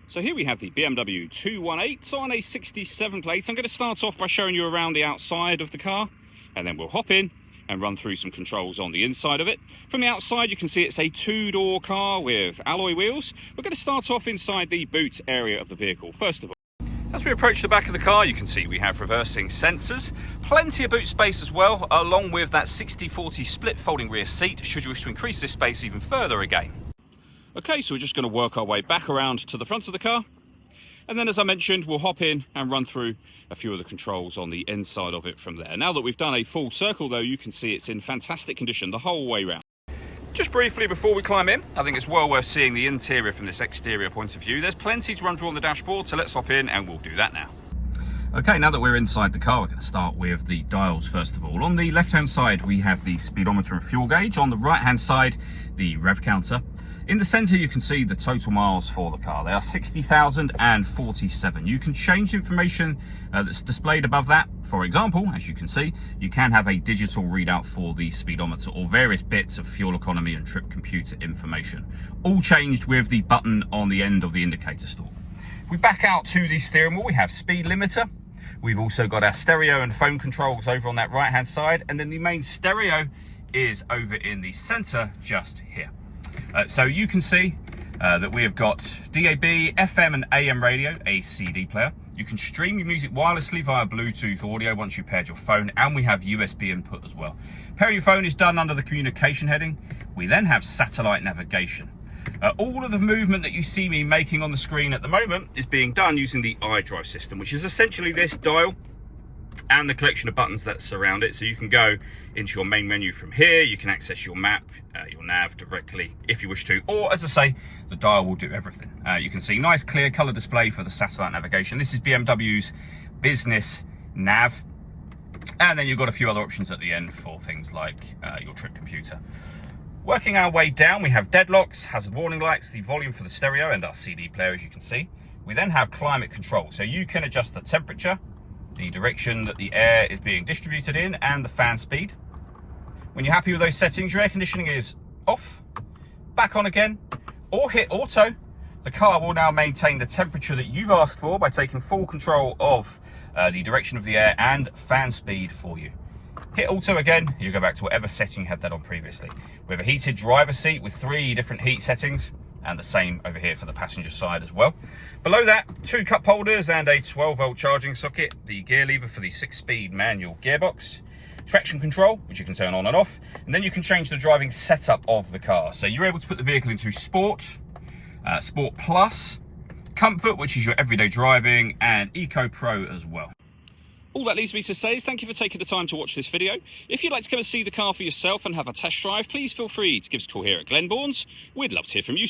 So here we have the BMW 218 on a 67 plate. I'm going to start off by showing you around the outside of the car, and then we'll hop in and run through some controls on the inside of it. From the outside, you can see it's a two-door car with alloy wheels. We're going to start off inside the boot area of the vehicle, first of all. As we approach the back of the car, you can see we have reversing sensors, plenty of boot space as well, along with that 60/40 split folding rear seat, should you wish to increase this space even further again. Okay, so we're just going to work our way back around to the front of the car. And then, as I mentioned, we'll hop in and run through a few of the controls on the inside of it from there. Now that we've done a full circle, though, you can see it's in fantastic condition the whole way round. Just briefly before we climb in, I think it's well worth seeing the interior from this exterior point of view. There's plenty to run through on the dashboard, so let's hop in and we'll do that now. Okay, now that we're inside the car, we're going to start with the dials first of all. On the left-hand side, we have the speedometer and fuel gauge. On the right-hand side, the rev counter. In the centre, you can see the total miles for the car. They are 60,047. You can change information that's displayed above that. For example, as you can see, you can have a digital readout for the speedometer or various bits of fuel economy and trip computer information. All changed with the button on the end of the indicator stalk. If we back out to the steering wheel, we have speed limiter. We've also got our stereo and phone controls over on that right-hand side. And then the main stereo is over in the center just here. So you can see that we have got DAB, FM and AM radio, a CD player. You can stream your music wirelessly via Bluetooth audio once you've paired your phone, and we have USB input as well. Pairing your phone is done under the communication heading. We then have satellite navigation. All of the movement that you see me making on the screen at the moment is being done using the iDrive system, which is essentially this dial and the collection of buttons that surround it. So you can go into your main menu from here. You can access your map, your nav directly if you wish to, or as I say, the dial will do everything. You can see nice clear color display for the satellite navigation. This is BMW's business nav. And then you've got a few other options at the end for things like your trip computer. Working our way down, we have deadlocks, hazard warning lights, the volume for the stereo and our CD player, as you can see. We then have climate control. So you can adjust the temperature, the direction that the air is being distributed in, and the fan speed. When you're happy with those settings, your air conditioning is off, back on again, or hit auto. The car will now maintain the temperature that you've asked for by taking full control of the direction of the air and fan speed for you. Hit auto again, you go back to whatever setting you had that on previously. We have a heated driver's seat with 3 different heat settings, and the same over here for the passenger side as well. Below that, 2 cup holders and a 12-volt charging socket, the gear lever for the 6-speed manual gearbox, traction control, which you can turn on and off, and then you can change the driving setup of the car. So you're able to put the vehicle into Sport, Sport Plus, Comfort, which is your everyday driving, and Eco Pro as well. All that leaves me to say is thank you for taking the time to watch this video. If you'd like to come and see the car for yourself and have a test drive, please feel free to give us a call here at Glenbourne's. We'd love to hear from you.